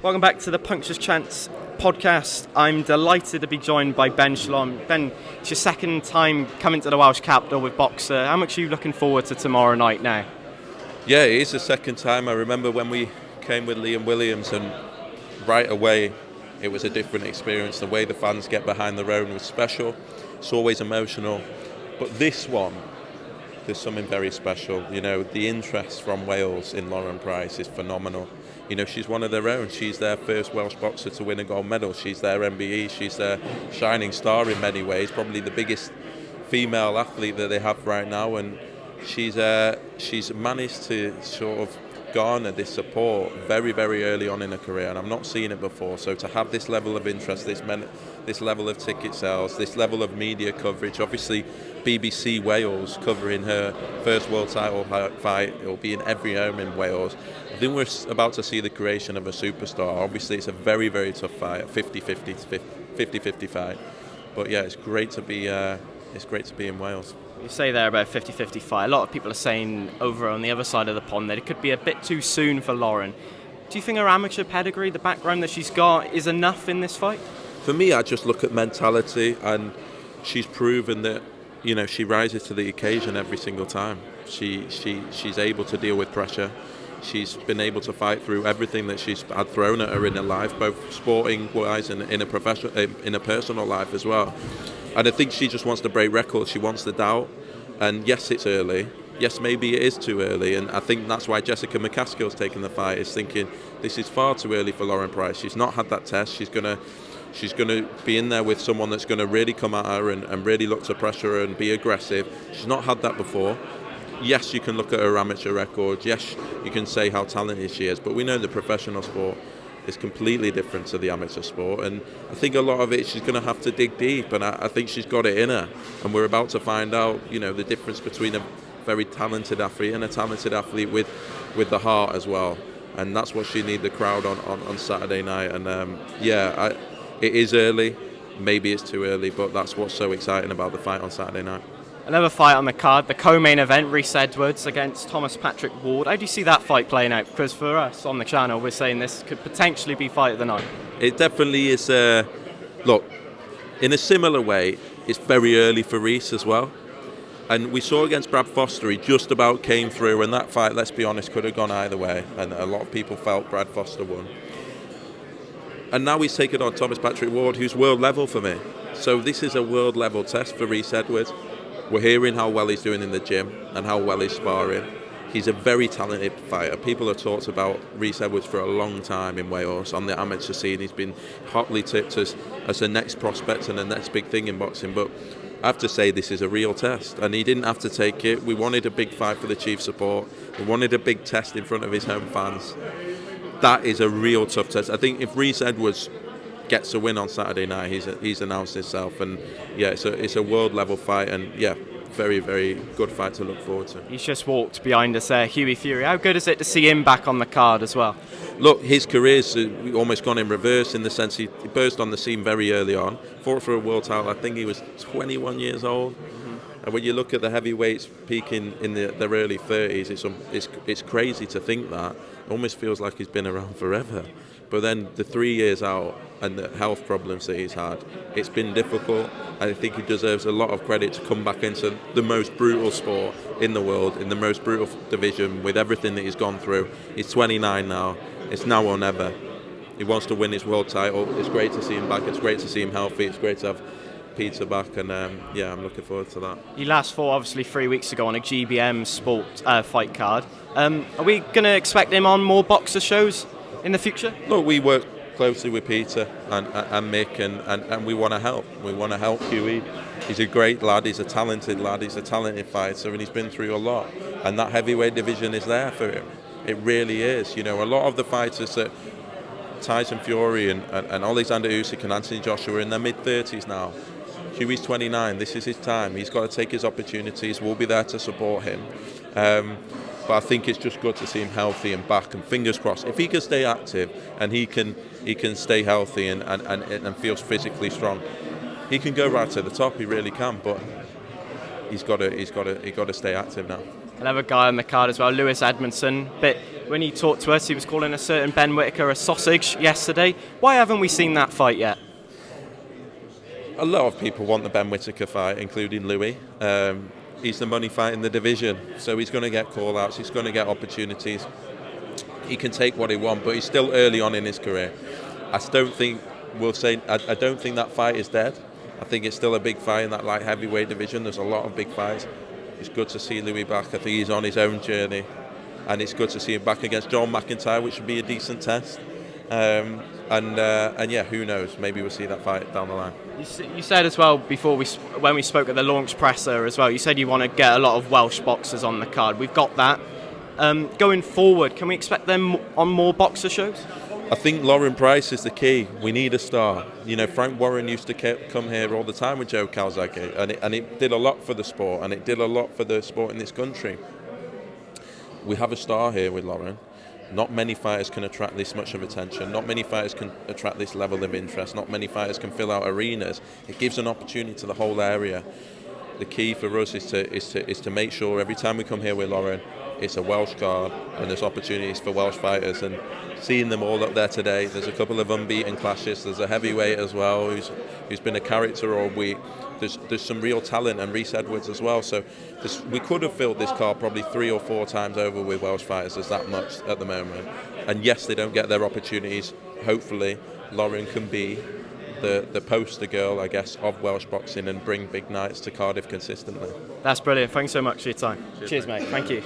Welcome back to the Puncture's Chance podcast. I'm delighted to be joined by Ben Shalom. Ben, it's your second time coming to the Welsh capital with Boxxer. How much are you looking forward to tomorrow night now? Yeah, it is the second time. I remember when we came with Liam Williams, and right away it was a different experience. The way the fans get behind the road was special. It's always emotional. But this one, there's something very special. You know, the interest from Wales in Lauren Price is phenomenal. You know, she's one of their own. She's their first Welsh boxer to win a gold medal. She's their MBE. She's their shining star in many ways. Probably the biggest female athlete that they have right now. And she's managed to sort of garner this support very, very early on in her career. And I've not seen it before. So to have this level of interest, this level of ticket sales, this level of media coverage, obviously BBC Wales covering her first world title fight. It will be in every home in Wales. I think we're about to see the creation of a superstar. Obviously, it's a very, very tough fight, a 50-50 fight. But yeah, it's great to be in Wales. You say there about 50-50 fight. A lot of people are saying over on the other side of the pond that it could be a bit too soon for Lauren. Do you think her amateur pedigree, the background that she's got, is enough in this fight? For me, I just look at mentality, and she's proven that, you know, she rises to the occasion every single time. She's able to deal with pressure. She's been able to fight through everything that she's had thrown at her in her life, both sporting-wise and in a personal life as well. And I think she just wants to break records. She wants the doubt. And yes, it's early. Yes, maybe it is too early. And I think that's why Jessica McCaskill's taking the fight, is thinking this is far too early for Lauren Price. She's not had that test. She's going to be in there with someone that's going to really come at her and really look to pressure her and be aggressive. She's not had that before. Yes, you can look at her amateur record. Yes, you can say how talented she is. But we know the professional sport is completely different to the amateur sport. And I think a lot of it, she's going to have to dig deep. And I think she's got it in her. And we're about to find out, you know, the difference between a very talented athlete and a talented athlete with the heart as well. And that's what she needs the crowd on Saturday night. And it is early. Maybe it's too early, but that's what's so exciting about the fight on Saturday night. Another fight on the card, the co-main event, Reese Edwards against Thomas Patrick Ward. How do you see that fight playing out? Because for us on the channel, we're saying this could potentially be fight of the night. It definitely is. Look, in a similar way, it's very early for Reese as well. And we saw against Brad Foster, he just about came through, and that fight, let's be honest, could have gone either way. And a lot of people felt Brad Foster won. And now he's taken on Thomas Patrick Ward, who's world level for me. So this is a world level test for Reese Edwards. We're hearing how well he's doing in the gym and how well he's sparring. He's a very talented fighter. People have talked about Reese Edwards for a long time in Wales. On the amateur scene, he's been hotly tipped as the next prospect and the next big thing in boxing. But I have to say, this is a real test, and he didn't have to take it. We wanted a big fight for the chief support. We wanted a big test in front of his home fans. That is a real tough test. I think if Reese Edwards gets a win on Saturday night, he's announced himself, and yeah, it's a world level fight, and yeah, very, very good fight to look forward to. He's just walked behind us there, Huey Fury. How good is it to see him back on the card as well? Look, his career's almost gone in reverse, in the sense he burst on the scene very early on, fought for a world title. I think he was 21 years old. And when you look at the heavyweights peaking in their early 30s, it's crazy to think that. It almost feels like he's been around forever. But then the 3 years out and the health problems that he's had, it's been difficult. I think he deserves a lot of credit to come back into the most brutal sport in the world, in the most brutal division, with everything that he's gone through. He's 29 now. It's now or never. He wants to win his world title. It's great to see him back. It's great to see him healthy. It's great to have Peter back, and I'm looking forward to that. He last fought obviously 3 weeks ago on a GBM Sport fight card. Are we going to expect him on more Boxxer shows in the future? Look, we work closely with Peter and Mick, and we want to help. We want to help Huey. He's a great lad. He's a talented lad. He's a talented fighter, and he's been through a lot. And that heavyweight division is there for him. It really is. You know, a lot of the fighters that Tyson Fury and Alexander Usyk and Anthony Joshua are in their mid-30s now. Huey's 29. This is his time. He's got to take his opportunities. We'll be there to support him. But I think it's just good to see him healthy and back. And fingers crossed, if he can stay active and he can stay healthy and feels physically strong, he can go right to the top. He really can. But he's got to stay active now. Another guy on the card as well, Lewis Edmonson. But when he talked to us, he was calling a certain Ben Whittaker a sausage yesterday. Why haven't we seen that fight yet? A lot of people want the Ben Whittaker fight, including Louis. He's the money fight in the division, so he's going to get call-outs, he's going to get opportunities. He can take what he wants, but he's still early on in his career. I don't think that fight is dead. I think it's still a big fight in that light heavyweight division. There's a lot of big fights. It's good to see Louis back. I think he's on his own journey, and it's good to see him back against John McIntyre, which would be a decent test. And yeah, who knows? Maybe we'll see that fight down the line. You said as well before when we spoke at the launch presser as well. You said you want to get a lot of Welsh boxers on the card. We've got that. Going forward, can we expect them on more Boxxer shows? I think Lauren Price is the key. We need a star. Frank Warren used to come here all the time with Joe Calzaghe, and it did a lot for the sport, and it did a lot for the sport in this country. We have a star here with Lauren. Not many fighters can attract this much of attention. Not many fighters can attract this level of interest. Not many fighters can fill out arenas. It gives an opportunity to the whole area. The key for us is to make sure every time we come here with Lauren, it's a Welsh card and there's opportunities for Welsh fighters. And seeing them all up there today, there's a couple of unbeaten clashes. There's a heavyweight as well who's been a character all week. There's some real talent, and Reese Edwards as well. So we could have filled this card probably 3 or 4 times over with Welsh fighters. There's that much at the moment. And yes, they don't get their opportunities. Hopefully, Lauren can be the poster girl, I guess, of Welsh boxing and bring big nights to Cardiff consistently. That's brilliant. Thanks so much for your time. Cheers mate. Thank you.